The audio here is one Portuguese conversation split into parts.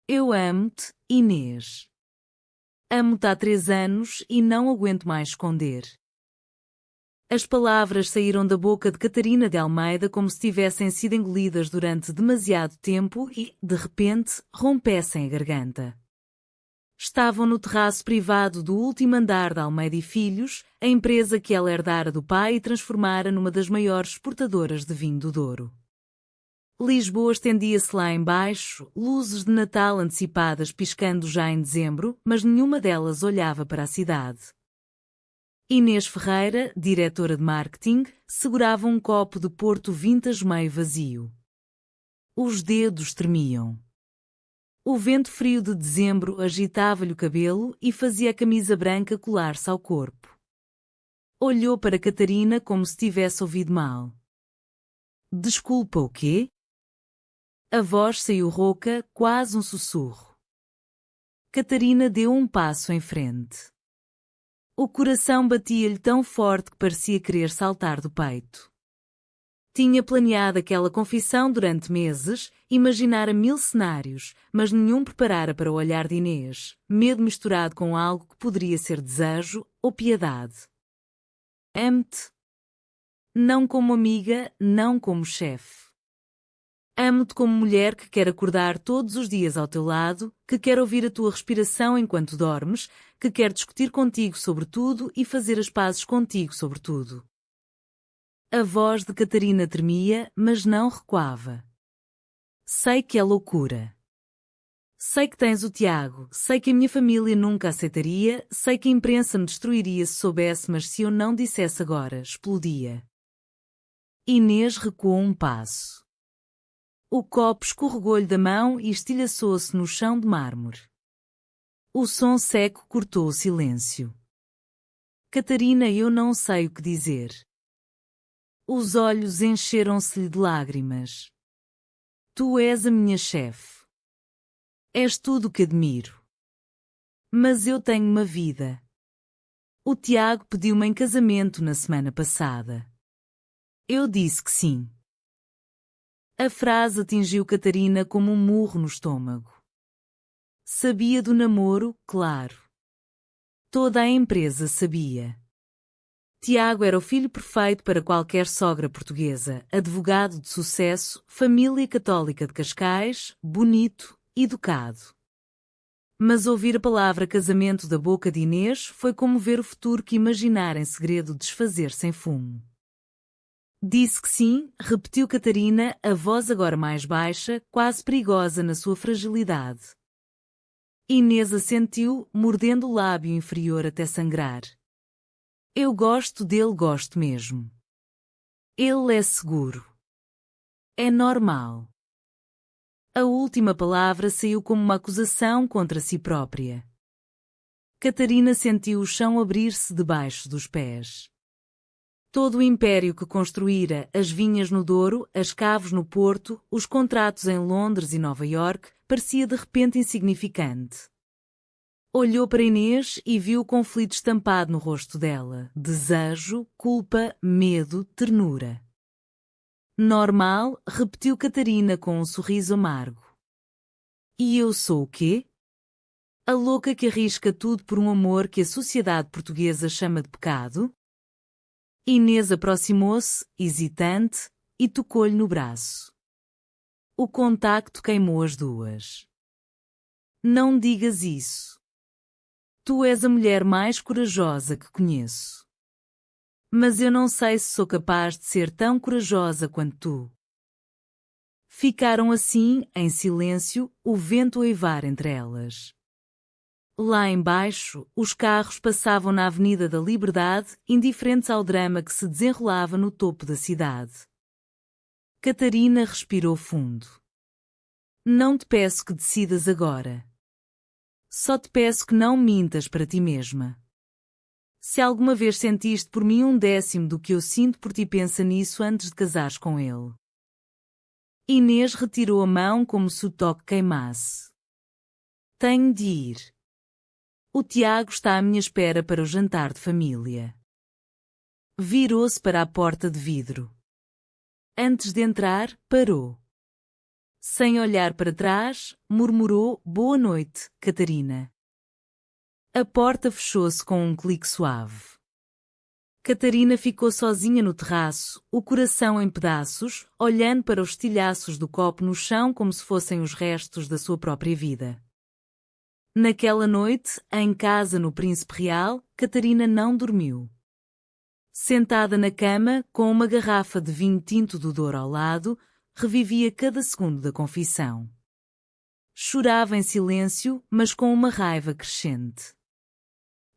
Eu amo-te, Inês. Amo-te há 3 anos e não aguento mais esconder. As palavras saíram da boca de Catarina de Almeida como se tivessem sido engolidas durante demasiado tempo e, de repente, rompessem a garganta. Estavam no terraço privado do último andar da Almeida e Filhos, a empresa que ela herdara do pai e transformara numa das maiores exportadoras de vinho do Douro. Lisboa estendia-se lá embaixo, luzes de Natal antecipadas piscando já em dezembro, mas nenhuma delas olhava para a cidade. Inês Ferreira, diretora de marketing, segurava um copo de Porto Vintage meio vazio. Os dedos tremiam. O vento frio de dezembro agitava-lhe o cabelo e fazia a camisa branca colar-se ao corpo. Olhou para Catarina como se tivesse ouvido mal. Desculpa, o quê? A voz saiu rouca, quase um sussurro. Catarina deu um passo em frente. O coração batia-lhe tão forte que parecia querer saltar do peito. Tinha planeado aquela confissão durante meses, imaginara 1000 cenários, mas nenhum preparara para o olhar de Inês, medo misturado com algo que poderia ser desejo ou piedade. Amo-te. Não como amiga, não como chefe. Amo-te como mulher que quer acordar todos os dias ao teu lado, que quer ouvir a tua respiração enquanto dormes, que quer discutir contigo sobre tudo e fazer as pazes contigo sobre tudo. A voz de Catarina tremia, mas não recuava. Sei que é loucura. Sei que tens o Tiago, sei que a minha família nunca aceitaria, sei que a imprensa me destruiria se soubesse, mas se eu não dissesse agora, explodia. Inês recuou um passo. O copo escorregou-lhe da mão e estilhaçou-se no chão de mármore. O som seco cortou o silêncio. Catarina, eu não sei o que dizer. Os olhos encheram-se-lhe de lágrimas. Tu és a minha chefe. És tudo o que admiro. Mas eu tenho uma vida. O Tiago pediu-me em casamento na semana passada. Eu disse que sim. A frase atingiu Catarina como um murro no estômago. Sabia do namoro, claro. Toda a empresa sabia. Tiago era o filho perfeito para qualquer sogra portuguesa, advogado de sucesso, família católica de Cascais, bonito, educado. Mas ouvir a palavra casamento da boca de Inês foi como ver o futuro que imaginara em segredo desfazer-se em fumo. Disse que sim, repetiu Catarina, a voz agora mais baixa, quase perigosa na sua fragilidade. Inês assentiu, mordendo o lábio inferior até sangrar. Eu gosto dele, gosto mesmo. Ele é seguro. É normal. A última palavra saiu como uma acusação contra si própria. Catarina sentiu o chão abrir-se debaixo dos pés. Todo o império que construíra, as vinhas no Douro, as caves no Porto, os contratos em Londres e Nova Iorque, parecia de repente insignificante. Olhou para Inês e viu o conflito estampado no rosto dela. Desejo, culpa, medo, ternura. Normal, repetiu Catarina com um sorriso amargo. E eu sou o quê? A louca que arrisca tudo por um amor que a sociedade portuguesa chama de pecado? Inês aproximou-se, hesitante, e tocou-lhe no braço. O contacto queimou as duas. Não digas isso. Tu és a mulher mais corajosa que conheço. Mas eu não sei se sou capaz de ser tão corajosa quanto tu. Ficaram assim, em silêncio, o vento a uivar entre elas. Lá embaixo, os carros passavam na Avenida da Liberdade, indiferentes ao drama que se desenrolava no topo da cidade. Catarina respirou fundo. Não te peço que decidas agora. Só te peço que não mintas para ti mesma. Se alguma vez sentiste por mim 1/10 do que eu sinto por ti, pensa nisso antes de casares com ele. Inês retirou a mão como se o toque queimasse. Tenho de ir. O Tiago está à minha espera para o jantar de família. Virou-se para a porta de vidro. Antes de entrar, parou. Sem olhar para trás, murmurou: "Boa noite, Catarina." A porta fechou-se com um clique suave. Catarina ficou sozinha no terraço, o coração em pedaços, olhando para os estilhaços do copo no chão como se fossem os restos da sua própria vida. Naquela noite, em casa no Príncipe Real, Catarina não dormiu. Sentada na cama, com uma garrafa de vinho tinto do Douro ao lado, revivia cada segundo da confissão. Chorava em silêncio, mas com uma raiva crescente.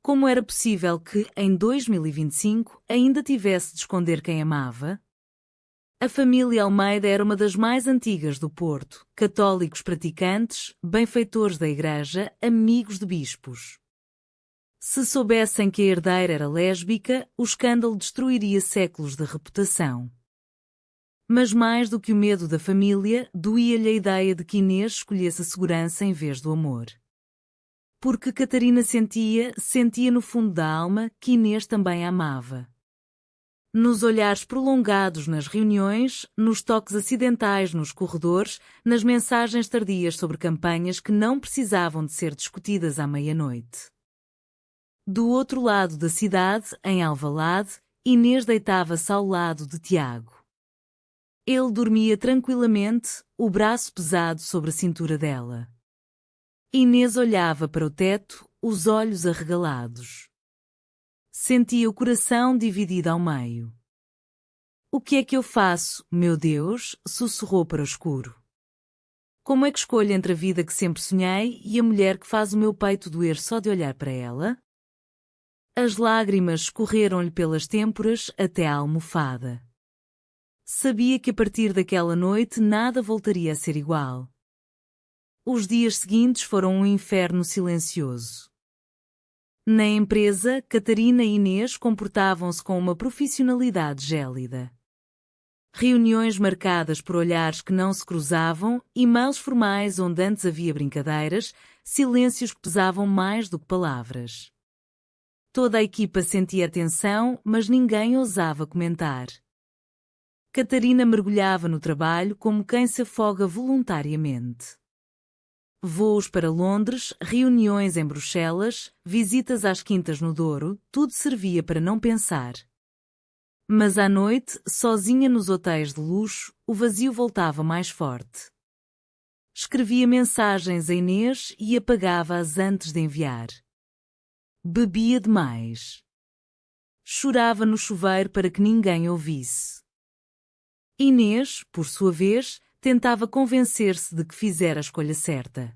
Como era possível que, em 2025, ainda tivesse de esconder quem amava? A família Almeida era uma das mais antigas do Porto, católicos praticantes, benfeitores da igreja, amigos de bispos. Se soubessem que a herdeira era lésbica, o escândalo destruiria séculos de reputação. Mas mais do que o medo da família, doía-lhe a ideia de que Inês escolhesse a segurança em vez do amor. Porque Catarina sentia no fundo da alma que Inês também a amava. Nos olhares prolongados nas reuniões, nos toques acidentais nos corredores, nas mensagens tardias sobre campanhas que não precisavam de ser discutidas à meia-noite. Do outro lado da cidade, em Alvalade, Inês deitava-se ao lado de Tiago. Ele dormia tranquilamente, o braço pesado sobre a cintura dela. Inês olhava para o teto, os olhos arregalados. Sentia o coração dividido ao meio. "O que é que eu faço, meu Deus?", sussurrou para o escuro. "Como é que escolho entre a vida que sempre sonhei e a mulher que faz o meu peito doer só de olhar para ela?" As lágrimas escorreram-lhe pelas têmporas até à almofada. Sabia que a partir daquela noite nada voltaria a ser igual. Os dias seguintes foram um inferno silencioso. Na empresa, Catarina e Inês comportavam-se com uma profissionalidade gélida. Reuniões marcadas por olhares que não se cruzavam, e-mails formais onde antes havia brincadeiras, silêncios que pesavam mais do que palavras. Toda a equipa sentia a tensão, mas ninguém ousava comentar. Catarina mergulhava no trabalho como quem se afoga voluntariamente. Voos para Londres, reuniões em Bruxelas, visitas às quintas no Douro, tudo servia para não pensar. Mas à noite, sozinha nos hotéis de luxo, o vazio voltava mais forte. Escrevia mensagens a Inês e apagava-as antes de enviar. Bebia demais. Chorava no chuveiro para que ninguém ouvisse. Inês, por sua vez, tentava convencer-se de que fizera a escolha certa.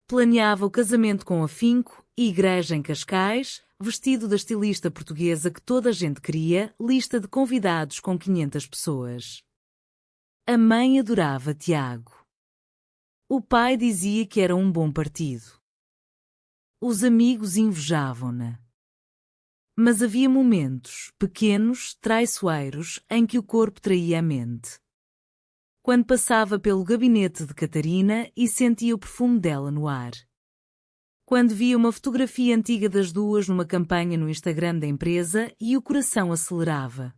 Planeava o casamento com afinco, igreja em Cascais, vestido da estilista portuguesa que toda a gente queria, lista de convidados com 500 pessoas. A mãe adorava Tiago. O pai dizia que era um bom partido. Os amigos invejavam-na. Mas havia momentos, pequenos, traiçoeiros, em que o corpo traía a mente. Quando passava pelo gabinete de Catarina e sentia o perfume dela no ar. Quando via uma fotografia antiga das duas numa campanha no Instagram da empresa e o coração acelerava.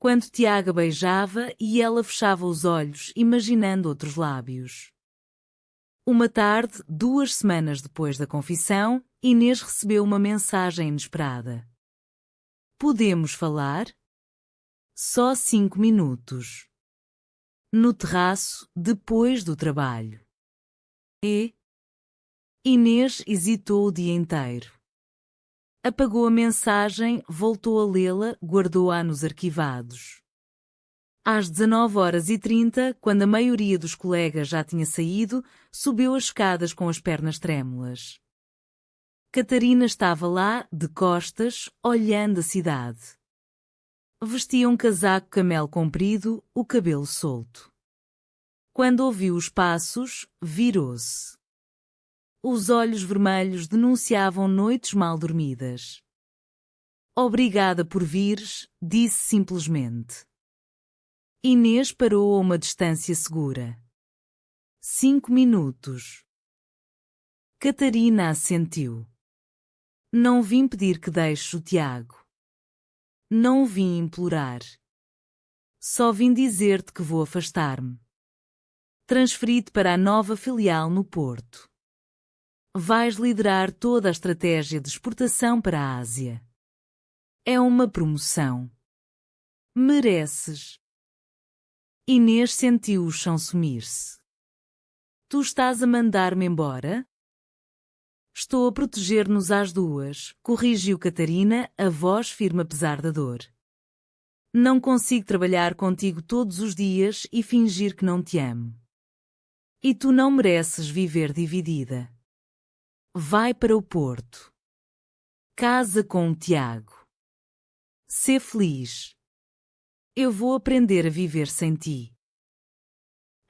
Quando Tiago a beijava e ela fechava os olhos, imaginando outros lábios. Uma tarde, 2 semanas depois da confissão, Inês recebeu uma mensagem inesperada. "Podemos falar?" Só 5 minutos. No terraço, depois do trabalho. Inês hesitou o dia inteiro. Apagou a mensagem, voltou a lê-la, guardou-a nos arquivados. Às 19h30, quando a maioria dos colegas já tinha saído, subiu as escadas com as pernas trêmulas. Catarina estava lá, de costas, olhando a cidade. Vestia um casaco camelo comprido, o cabelo solto. Quando ouviu os passos, virou-se. Os olhos vermelhos denunciavam noites mal dormidas. "Obrigada por vires", disse simplesmente. Inês parou a uma distância segura. 5 minutos. Catarina assentiu. "Não vim pedir que deixes o Tiago. Não vim implorar. Só vim dizer-te que vou afastar-me." Transferi-te para a nova filial no Porto. Vais liderar toda a estratégia de exportação para a Ásia. É uma promoção. Mereces. Inês sentiu o chão sumir-se. Tu estás a mandar-me embora? Estou a proteger-nos às duas, corrigiu Catarina, a voz firme apesar da dor. Não consigo trabalhar contigo todos os dias e fingir que não te amo. E tu não mereces viver dividida. Vai para o Porto. Casa com o Tiago. Sê feliz. Eu vou aprender a viver sem ti.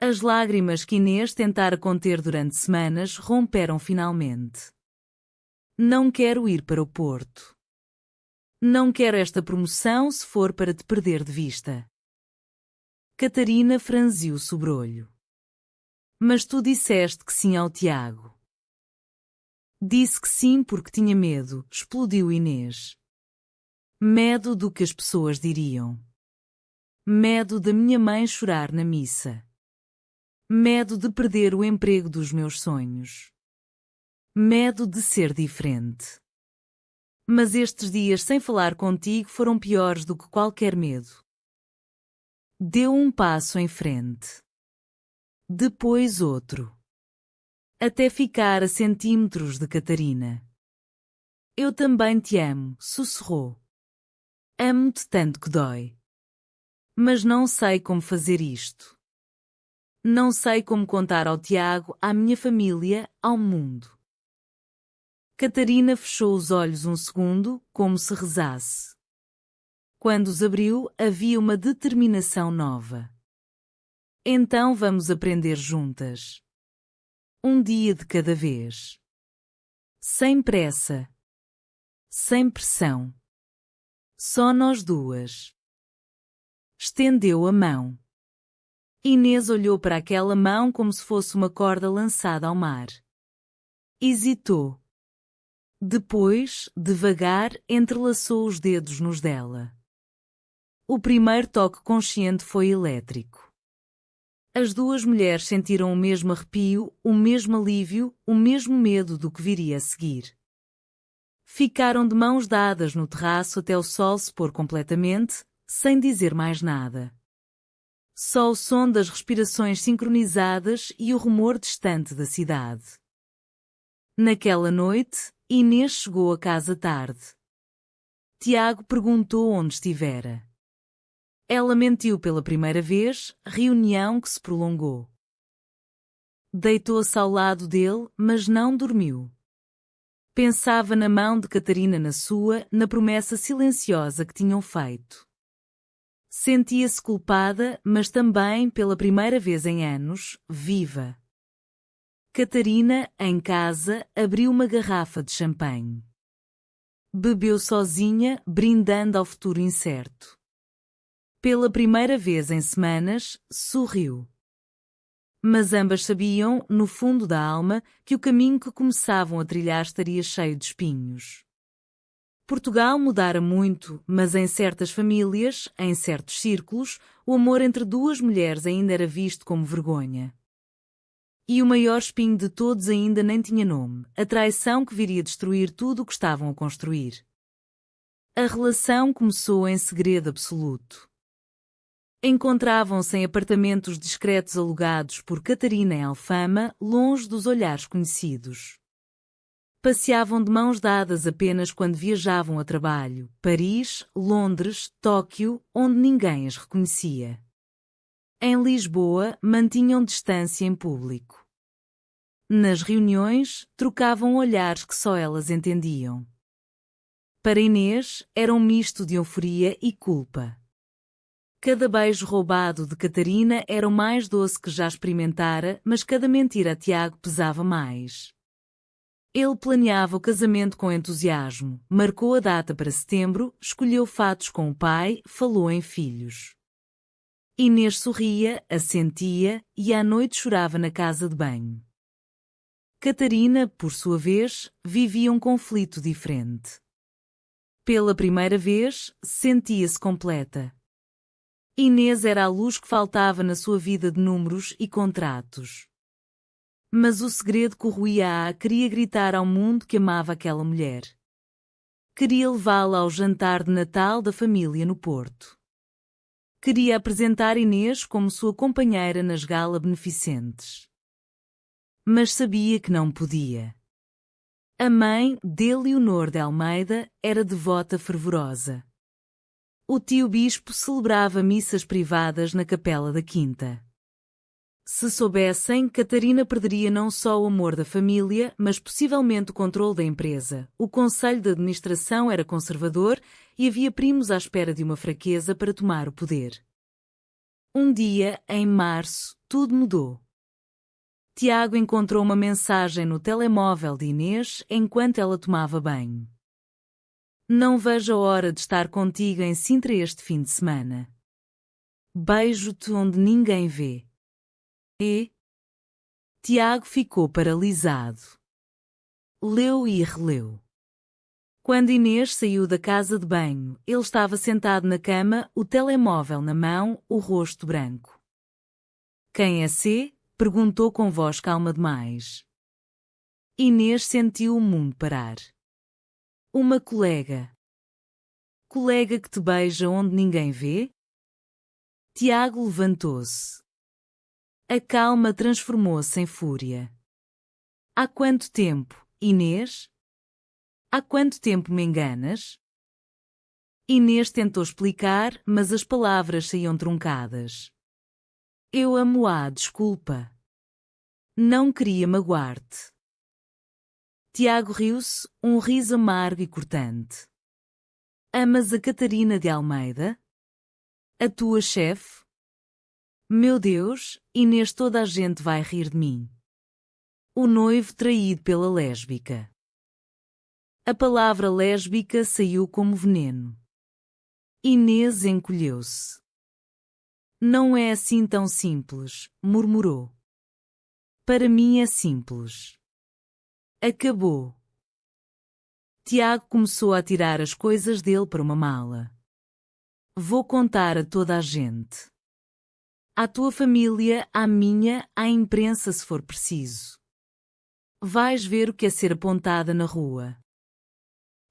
As lágrimas que Inês tentara conter durante semanas romperam finalmente. Não quero ir para o Porto. Não quero esta promoção se for para te perder de vista. Catarina franziu o sobrolho. Mas tu disseste que sim ao Tiago. Disse que sim porque tinha medo, explodiu Inês. Medo do que as pessoas diriam. Medo da minha mãe chorar na missa. Medo de perder o emprego dos meus sonhos. Medo de ser diferente. Mas estes dias sem falar contigo foram piores do que qualquer medo. Deu um passo em frente. Depois outro. Até ficar a centímetros de Catarina. Eu também te amo, sussurrou. Amo-te tanto que dói. Mas não sei como fazer isto. Não sei como contar ao Tiago, à minha família, ao mundo. Catarina fechou os olhos um segundo, como se rezasse. Quando os abriu, havia uma determinação nova. Então vamos aprender juntas. Um dia de cada vez. Sem pressa. Sem pressão. Só nós duas. Estendeu a mão. Inês olhou para aquela mão como se fosse uma corda lançada ao mar. Hesitou. Depois, devagar, entrelaçou os dedos nos dela. O primeiro toque consciente foi elétrico. As duas mulheres sentiram o mesmo arrepio, o mesmo alívio, o mesmo medo do que viria a seguir. Ficaram de mãos dadas no terraço até o sol se pôr completamente, sem dizer mais nada. Só o som das respirações sincronizadas e o rumor distante da cidade. Naquela noite, Inês chegou a casa tarde. Tiago perguntou onde estivera. Ela mentiu pela primeira vez, reunião que se prolongou. Deitou-se ao lado dele, mas não dormiu. Pensava na mão de Catarina na sua, na promessa silenciosa que tinham feito. Sentia-se culpada, mas também, pela primeira vez em anos, viva. Catarina, em casa, abriu uma garrafa de champanhe. Bebeu sozinha, brindando ao futuro incerto. Pela primeira vez em semanas, sorriu. Mas ambas sabiam, no fundo da alma, que o caminho que começavam a trilhar estaria cheio de espinhos. Portugal mudara muito, mas em certas famílias, em certos círculos, o amor entre duas mulheres ainda era visto como vergonha. E o maior espinho de todos ainda nem tinha nome, a traição que viria destruir tudo o que estavam a construir. A relação começou em segredo absoluto. Encontravam-se em apartamentos discretos alugados por Catarina em Alfama, longe dos olhares conhecidos. Passeavam de mãos dadas apenas quando viajavam a trabalho, Paris, Londres, Tóquio, onde ninguém as reconhecia. Em Lisboa, mantinham distância em público. Nas reuniões, trocavam olhares que só elas entendiam. Para Inês, era um misto de euforia e culpa. Cada beijo roubado de Catarina era o mais doce que já experimentara, mas cada mentira a Tiago pesava mais. Ele planeava o casamento com entusiasmo, marcou a data para setembro, escolheu fatos com o pai, falou em filhos. Inês sorria, assentia, e à noite chorava na casa de banho. Catarina, por sua vez, vivia um conflito diferente. Pela primeira vez, sentia-se completa. Inês era a luz que faltava na sua vida de números e contratos. Mas o segredo corroía-a, queria gritar ao mundo que amava aquela mulher. Queria levá-la ao jantar de Natal da família no Porto. Queria apresentar Inês como sua companheira nas galas beneficentes. Mas sabia que não podia. A mãe de Leonor de Almeida era devota fervorosa. O tio bispo celebrava missas privadas na capela da quinta. Se soubessem, Catarina perderia não só o amor da família, mas possivelmente o controle da empresa. O conselho de administração era conservador e havia primos à espera de uma fraqueza para tomar o poder. Um dia, em março, tudo mudou. Tiago encontrou uma mensagem no telemóvel de Inês enquanto ela tomava banho. Não vejo a hora de estar contigo em Sintra este fim de semana. Beijo-te onde ninguém vê. E? Tiago ficou paralisado. Leu e releu. Quando Inês saiu da casa de banho, ele estava sentado na cama, o telemóvel na mão, o rosto branco. Quem é C? Perguntou com voz calma demais. Inês sentiu o mundo parar. Uma colega. Colega que te beija onde ninguém vê? Tiago levantou-se. A calma transformou-se em fúria. Há quanto tempo, Inês? Há quanto tempo me enganas? Inês tentou explicar, mas as palavras saíam truncadas. Eu amo-a, desculpa. Não queria magoar-te. Tiago riu-se, um riso amargo e cortante. Amas a Catarina de Almeida? A tua chefe? Meu Deus, Inês, toda a gente vai rir de mim. O noivo traído pela lésbica. A palavra lésbica saiu como veneno. Inês encolheu-se. Não é assim tão simples, murmurou. Para mim é simples. Acabou. Tiago começou a tirar as coisas dele para uma mala. Vou contar a toda a gente. À tua família, à minha, à imprensa se for preciso. Vais ver o que é ser apontada na rua.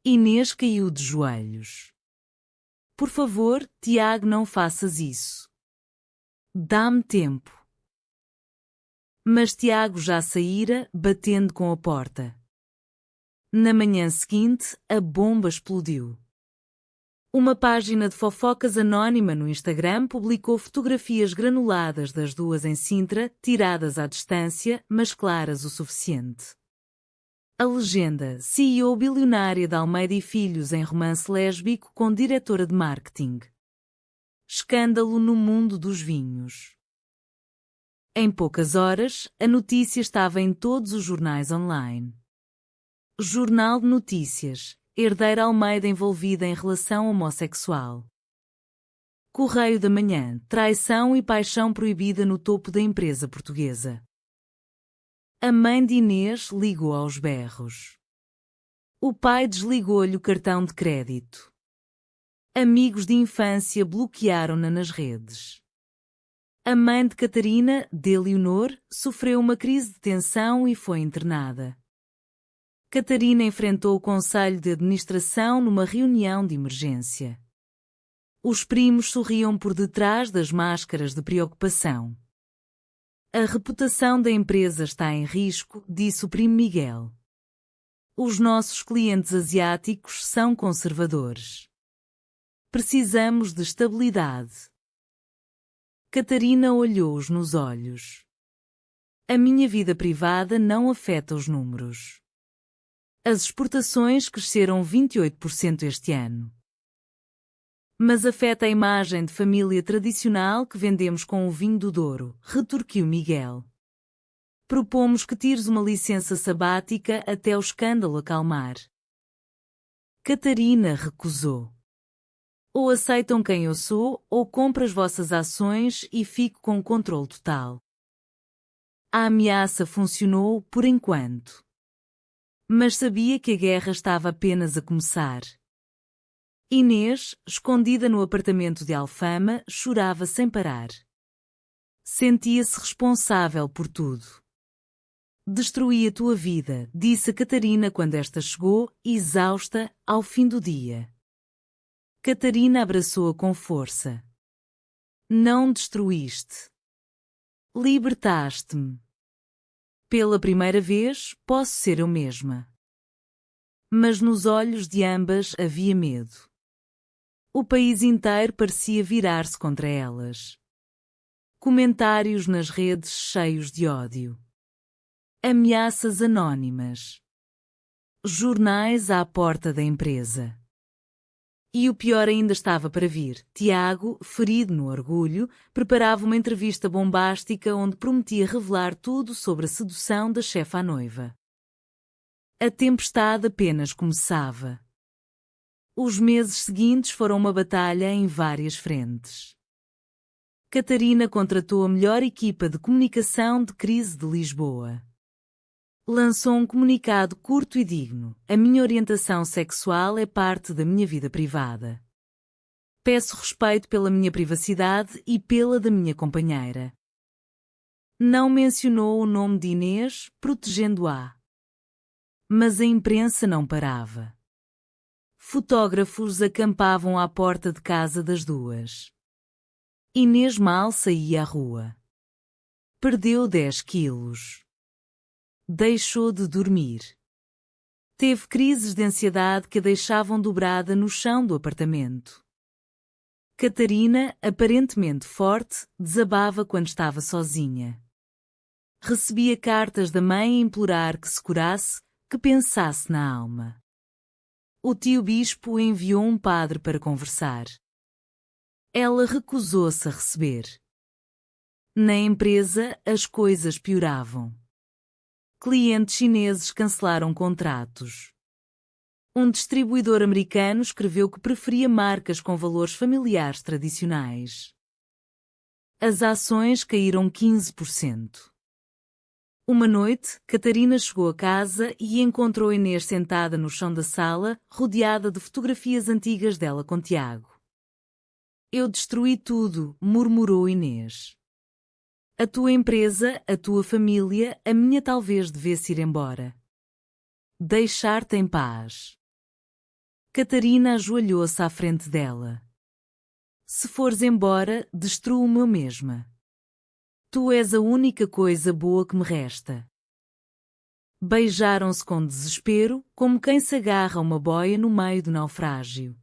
Inês caiu de joelhos. Por favor, Tiago, não faças isso. Dá-me tempo. Mas Tiago já saíra, batendo com a porta. Na manhã seguinte, a bomba explodiu. Uma página de fofocas anónima no Instagram publicou fotografias granuladas das duas em Sintra, tiradas à distância, mas claras o suficiente. A legenda: CEO bilionária de Almeida e Filhos em romance lésbico com diretora de marketing. Escândalo no mundo dos vinhos. Em poucas horas, a notícia estava em todos os jornais online. Jornal de Notícias: herdeira Almeida envolvida em relação homossexual. Correio da Manhã: traição e paixão proibida no topo da empresa portuguesa. A mãe de Inês ligou aos berros. O pai desligou-lhe o cartão de crédito. Amigos de infância bloquearam-na nas redes. A mãe de Catarina, de Leonor, sofreu uma crise de tensão e foi internada. Catarina enfrentou o conselho de administração numa reunião de emergência. Os primos sorriam por detrás das máscaras de preocupação. A reputação da empresa está em risco, disse o primo Miguel. Os nossos clientes asiáticos são conservadores. Precisamos de estabilidade. Catarina olhou-os nos olhos. A minha vida privada não afeta os números. As exportações cresceram 28% este ano. Mas afeta a imagem de família tradicional que vendemos com o vinho do Douro, retorquiu Miguel. Propomos que tires uma licença sabática até o escândalo acalmar. Catarina recusou. Ou aceitam quem eu sou, ou compro as vossas ações e fico com o controle total. A ameaça funcionou por enquanto. Mas sabia que a guerra estava apenas a começar. Inês, escondida no apartamento de Alfama, chorava sem parar. Sentia-se responsável por tudo. Destruí a tua vida, disse a Catarina quando esta chegou, exausta, ao fim do dia. Catarina abraçou-a com força. Não destruíste. Libertaste-me. Pela primeira vez, posso ser eu mesma. Mas nos olhos de ambas havia medo. O país inteiro parecia virar-se contra elas. Comentários nas redes cheios de ódio. Ameaças anônimas. Jornais à porta da empresa. E o pior ainda estava para vir. Tiago, ferido no orgulho, preparava uma entrevista bombástica onde prometia revelar tudo sobre a sedução da chefe à noiva. A tempestade apenas começava. Os meses seguintes foram uma batalha em várias frentes. Catarina contratou a melhor equipa de comunicação de crise de Lisboa. Lançou um comunicado curto e digno: a minha orientação sexual é parte da minha vida privada. Peço respeito pela minha privacidade e pela da minha companheira. Não mencionou o nome de Inês, protegendo-a. Mas a imprensa não parava. Fotógrafos acampavam à porta de casa das duas. Inês mal saía à rua. Perdeu 10 quilos. Deixou de dormir. Teve crises de ansiedade que a deixavam dobrada no chão do apartamento. Catarina, aparentemente forte, desabava quando estava sozinha. Recebia cartas da mãe a implorar que se curasse, que pensasse na alma. O tio bispo enviou um padre para conversar. Ela recusou-se a receber. Na empresa, as coisas pioravam. Clientes chineses cancelaram contratos. Um distribuidor americano escreveu que preferia marcas com valores familiares tradicionais. As ações caíram 15%. Uma noite, Catarina chegou a casa e encontrou Inês sentada no chão da sala, rodeada de fotografias antigas dela com Tiago. Eu destruí tudo, murmurou Inês. A tua empresa, a tua família, a minha talvez devesse ir embora. Deixar-te em paz. Catarina ajoelhou-se à frente dela. Se fores embora, destruo-me eu mesma. Tu és a única coisa boa que me resta. Beijaram-se com desespero, como quem se agarra a uma boia no meio do naufrágio.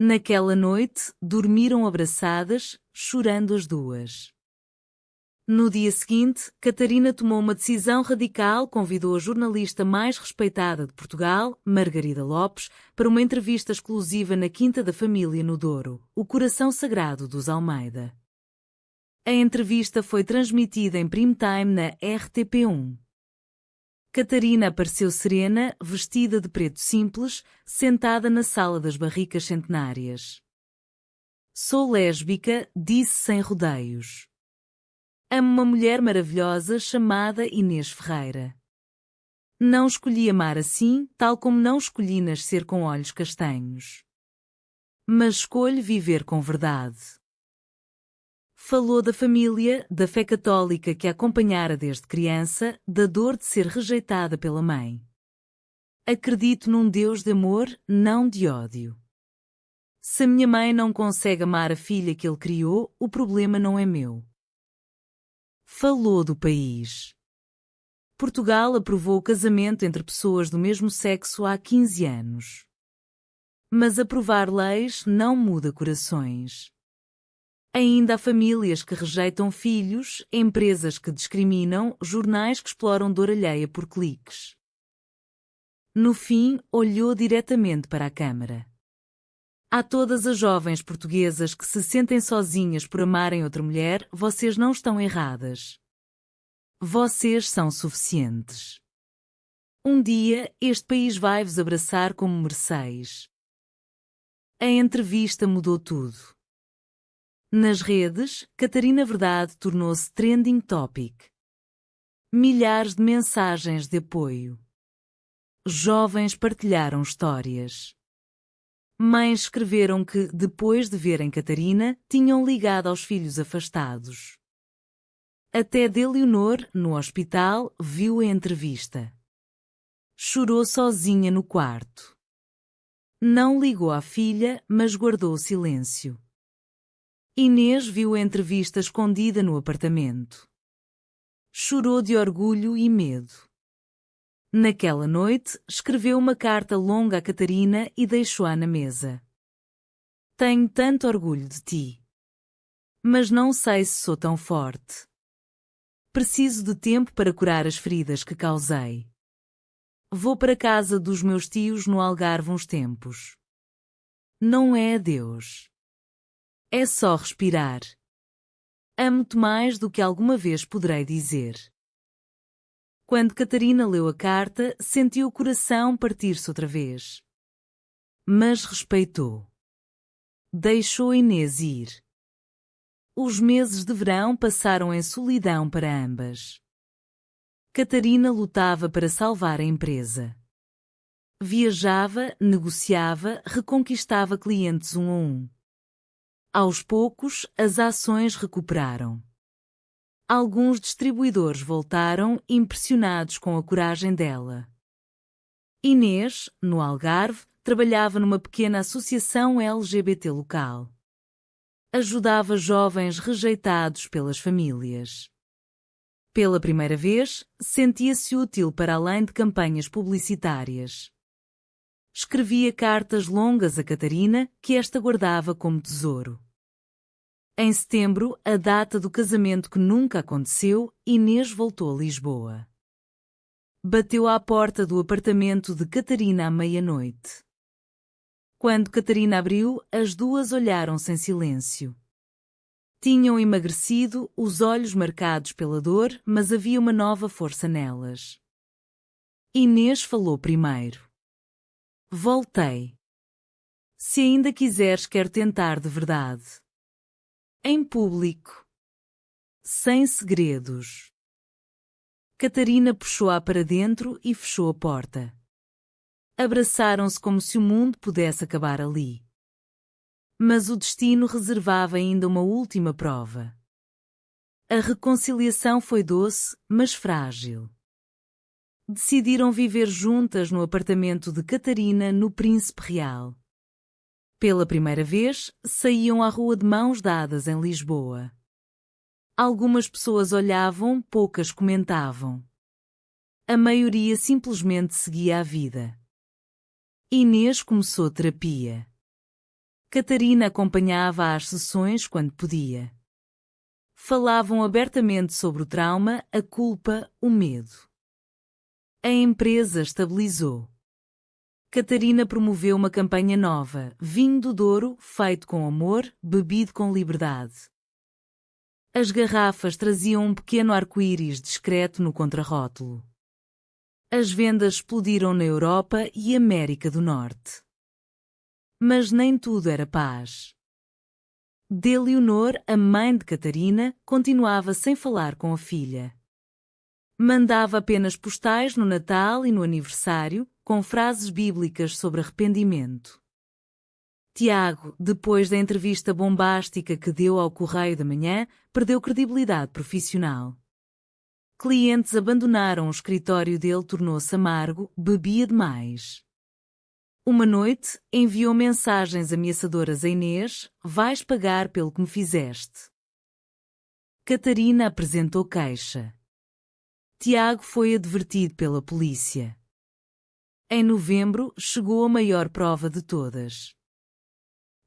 Naquela noite, dormiram abraçadas, chorando as duas. No dia seguinte, Catarina tomou uma decisão radical, convidou a jornalista mais respeitada de Portugal, Margarida Lopes, para uma entrevista exclusiva na Quinta da Família no Douro, o coração sagrado dos Almeida. A entrevista foi transmitida em prime time na RTP1. Catarina apareceu serena, vestida de preto simples, sentada na sala das barricas centenárias. Sou lésbica, disse sem rodeios. Amo uma mulher maravilhosa chamada Inês Ferreira. Não escolhi amar assim, tal como não escolhi nascer com olhos castanhos. Mas escolho viver com verdade. Falou da família, da fé católica que a acompanhara desde criança, da dor de ser rejeitada pela mãe. Acredito num Deus de amor, não de ódio. Se a minha mãe não consegue amar a filha que ele criou, o problema não é meu. Falou do país. Portugal aprovou o casamento entre pessoas do mesmo sexo há 15 anos. Mas aprovar leis não muda corações. Ainda há famílias que rejeitam filhos, empresas que discriminam, jornais que exploram dor alheia por cliques. No fim, olhou diretamente para a câmara. A todas as jovens portuguesas que se sentem sozinhas por amarem outra mulher, vocês não estão erradas. Vocês são suficientes. Um dia, este país vai vos abraçar como mereceis. A entrevista mudou tudo. Nas redes, Catarina Verdade tornou-se trending topic. Milhares de mensagens de apoio. Jovens partilharam histórias. Mães escreveram que, depois de verem Catarina, tinham ligado aos filhos afastados. Até de Leonor, no hospital, viu a entrevista. Chorou sozinha no quarto. Não ligou à filha, mas guardou o silêncio. Inês viu a entrevista escondida no apartamento. Chorou de orgulho e medo. Naquela noite, escreveu uma carta longa a Catarina e deixou-a na mesa. Tenho tanto orgulho de ti. Mas não sei se sou tão forte. Preciso de tempo para curar as feridas que causei. Vou para a casa dos meus tios no Algarve uns tempos. Não é adeus. É só respirar. Amo-te mais do que alguma vez poderei dizer. Quando Catarina leu a carta, sentiu o coração partir-se outra vez. Mas respeitou. Deixou Inês ir. Os meses de verão passaram em solidão para ambas. Catarina lutava para salvar a empresa. Viajava, negociava, reconquistava clientes um a um. Aos poucos, as ações recuperaram. Alguns distribuidores voltaram, impressionados com a coragem dela. Inês, no Algarve, trabalhava numa pequena associação LGBT local. Ajudava jovens rejeitados pelas famílias. Pela primeira vez, sentia-se útil para além de campanhas publicitárias. Escrevia cartas longas a Catarina, que esta guardava como tesouro. Em setembro, a data do casamento que nunca aconteceu, Inês voltou a Lisboa. Bateu à porta do apartamento de Catarina à meia-noite. Quando Catarina abriu, as duas olharam-se em silêncio. Tinham emagrecido, os olhos marcados pela dor, mas havia uma nova força nelas. Inês falou primeiro. Voltei. Se ainda quiseres, quero tentar de verdade. Em público. Sem segredos. Catarina puxou-a para dentro e fechou a porta. Abraçaram-se como se o mundo pudesse acabar ali. Mas o destino reservava ainda uma última prova. A reconciliação foi doce, mas frágil. Decidiram viver juntas no apartamento de Catarina, no Príncipe Real. Pela primeira vez, saíam à rua de mãos dadas em Lisboa. Algumas pessoas olhavam, poucas comentavam. A maioria simplesmente seguia a vida. Inês começou terapia. Catarina acompanhava às sessões quando podia. Falavam abertamente sobre o trauma, a culpa, o medo. A empresa estabilizou. Catarina promoveu uma campanha nova, vinho do Douro, feito com amor, bebido com liberdade. As garrafas traziam um pequeno arco-íris discreto no contrarótulo. As vendas explodiram na Europa e América do Norte. Mas nem tudo era paz. De Leonor, a mãe de Catarina, continuava sem falar com a filha. Mandava apenas postais no Natal e no aniversário, com frases bíblicas sobre arrependimento. Tiago, depois da entrevista bombástica que deu ao Correio da Manhã, perdeu credibilidade profissional. Clientes abandonaram o escritório dele, tornou-se amargo, bebia demais. Uma noite, enviou mensagens ameaçadoras a Inês: vais pagar pelo que me fizeste. Catarina apresentou queixa. Tiago foi advertido pela polícia. Em novembro, chegou a maior prova de todas.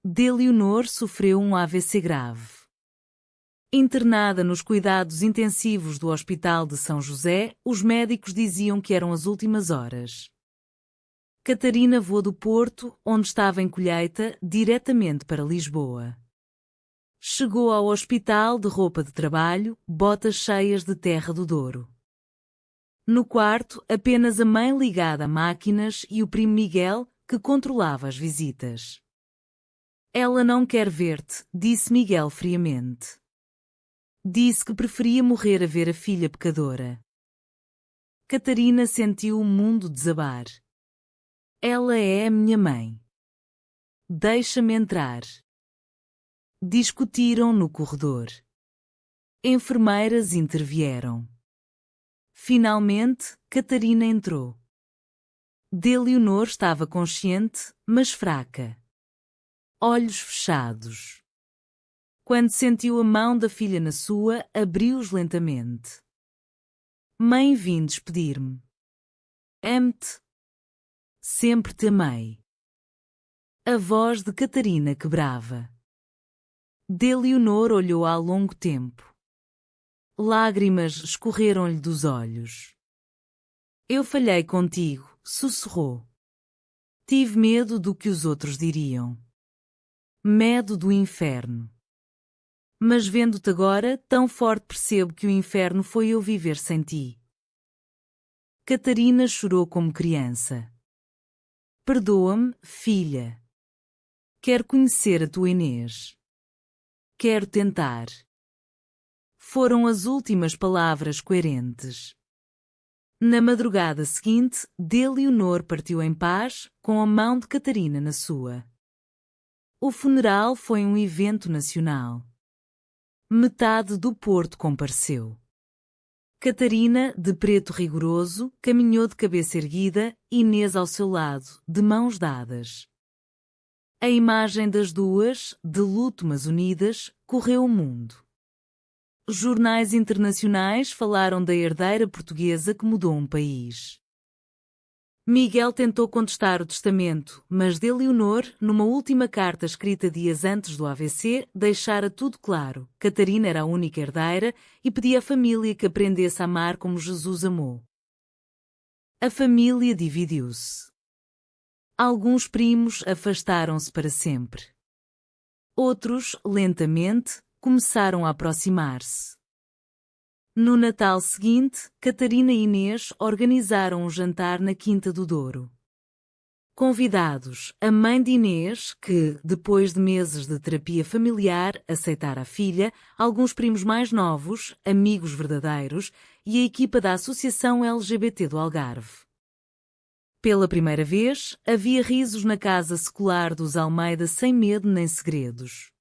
De Leonor sofreu um AVC grave. Internada nos cuidados intensivos do Hospital de São José, os médicos diziam que eram as últimas horas. Catarina voou do Porto, onde estava em colheita, diretamente para Lisboa. Chegou ao hospital de roupa de trabalho, botas cheias de terra do Douro. No quarto, apenas a mãe ligada a máquinas e o primo Miguel, que controlava as visitas. Ela não quer ver-te, disse Miguel friamente. Disse que preferia morrer a ver a filha pecadora. Catarina sentiu o mundo desabar. Ela é a minha mãe. deixa-me entrar. Discutiram no corredor. Enfermeiras intervieram. Finalmente, Catarina entrou. Deleonor estava consciente, mas fraca. Olhos fechados. Quando sentiu a mão da filha na sua, abriu-os lentamente. Mãe, vim despedir-me. Amo-te. Sempre te amei. A voz de Catarina quebrava. Deleonor olhou há longo tempo. Lágrimas escorreram-lhe dos olhos. Eu falhei contigo, sussurrou. Tive medo do que os outros diriam. Medo do inferno. Mas vendo-te agora, tão forte percebo que o inferno foi eu viver sem ti. Catarina chorou como criança. Perdoa-me, filha. Quero conhecer a tua Inês. Quero tentar. Foram as últimas palavras coerentes. Na madrugada seguinte, Deleonor partiu em paz, com a mão de Catarina na sua. O funeral foi um evento nacional. Metade do Porto compareceu. Catarina, de preto rigoroso, caminhou de cabeça erguida, Inês ao seu lado, de mãos dadas. A imagem das duas, de luto mas unidas, correu o mundo. Jornais internacionais falaram da herdeira portuguesa que mudou um país. Miguel tentou contestar o testamento, mas Deleonor, numa última carta escrita dias antes do AVC, deixara tudo claro. Catarina era a única herdeira e pedia à família que aprendesse a amar como Jesus amou. A família dividiu-se. Alguns primos afastaram-se para sempre. Outros, lentamente, começaram a aproximar-se. No Natal seguinte, Catarina e Inês organizaram um jantar na Quinta do Douro. Convidados, a mãe de Inês, que, depois de meses de terapia familiar, aceitara a filha, alguns primos mais novos, amigos verdadeiros, e a equipa da Associação LGBT do Algarve. Pela primeira vez, havia risos na casa secular dos Almeida sem medo nem segredos.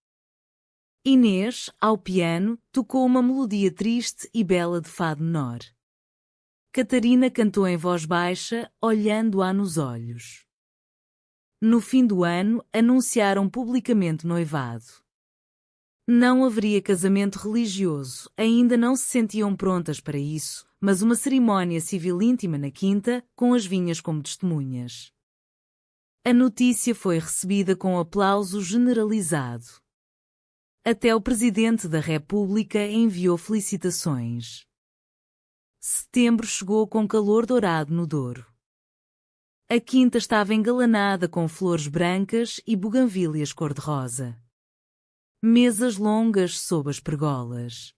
Inês, ao piano, tocou uma melodia triste e bela de fado menor. Catarina cantou em voz baixa, olhando-a nos olhos. No fim do ano, anunciaram publicamente noivado. Não haveria casamento religioso, ainda não se sentiam prontas para isso, mas uma cerimónia civil íntima na quinta, com as vinhas como testemunhas. A notícia foi recebida com aplauso generalizado. Até o Presidente da República enviou felicitações. Setembro chegou com calor dourado no Douro. A quinta estava engalanada com flores brancas e buganvílias cor-de-rosa. Mesas longas sob as pergolas.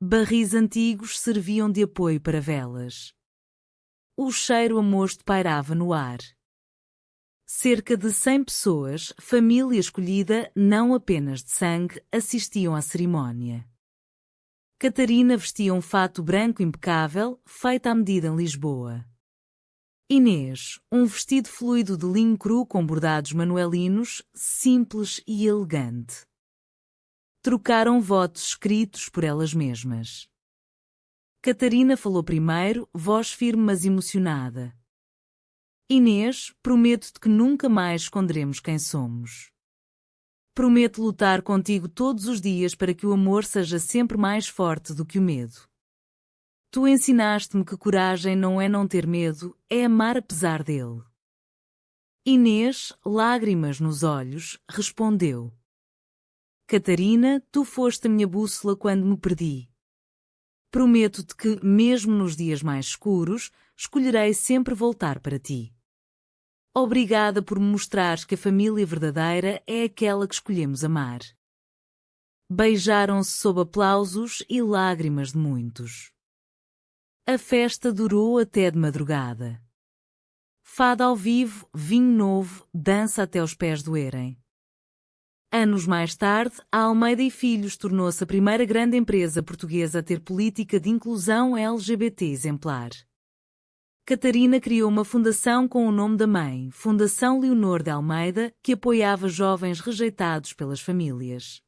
Barris antigos serviam de apoio para velas. O cheiro a mosto pairava no ar. Cerca de 100 pessoas, família escolhida não apenas de sangue, assistiam à cerimónia. Catarina vestia um fato branco impecável, feito à medida em Lisboa. Inês, um vestido fluido de linho cru com bordados manuelinos, simples e elegante. Trocaram votos escritos por elas mesmas. Catarina falou primeiro, voz firme mas emocionada. Inês, prometo-te que nunca mais esconderemos quem somos. Prometo lutar contigo todos os dias para que o amor seja sempre mais forte do que o medo. Tu ensinaste-me que coragem não é não ter medo, é amar apesar dele. Inês, lágrimas nos olhos, respondeu. Catarina, tu foste a minha bússola quando me perdi. Prometo-te que, mesmo nos dias mais escuros, escolherei sempre voltar para ti. Obrigada por me mostrares que a família verdadeira é aquela que escolhemos amar. Beijaram-se sob aplausos e lágrimas de muitos. A festa durou até de madrugada. Fado ao vivo, vinho novo, dança até os pés doerem. Anos mais tarde, a Almeida e Filhos tornou-se a primeira grande empresa portuguesa a ter política de inclusão LGBT exemplar. Catarina criou uma fundação com o nome da mãe, Fundação Leonor de Almeida, que apoiava jovens rejeitados pelas famílias.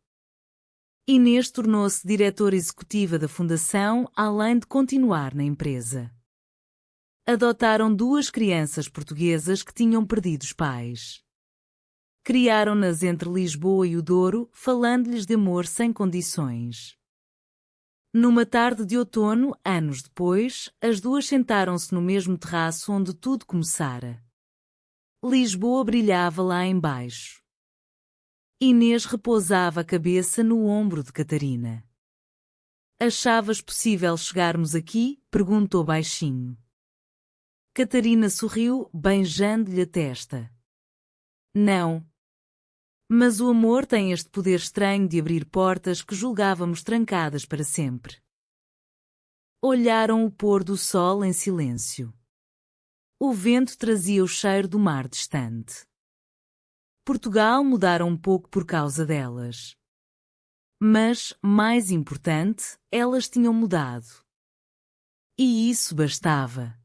Inês tornou-se diretora executiva da fundação, além de continuar na empresa. Adotaram 2 crianças portuguesas que tinham perdido os pais. Criaram-nas entre Lisboa e o Douro, falando-lhes de amor sem condições. Numa tarde de outono, anos depois, as 2 sentaram-se no mesmo terraço onde tudo começara. Lisboa brilhava lá embaixo. Inês repousava a cabeça no ombro de Catarina. Achavas possível chegarmos aqui? Perguntou baixinho. Catarina sorriu, beijando-lhe a testa. Não. Mas o amor tem este poder estranho de abrir portas que julgávamos trancadas para sempre. Olharam o pôr do sol em silêncio. O vento trazia o cheiro do mar distante. Portugal mudara um pouco por causa delas. Mas, mais importante, elas tinham mudado. E isso bastava.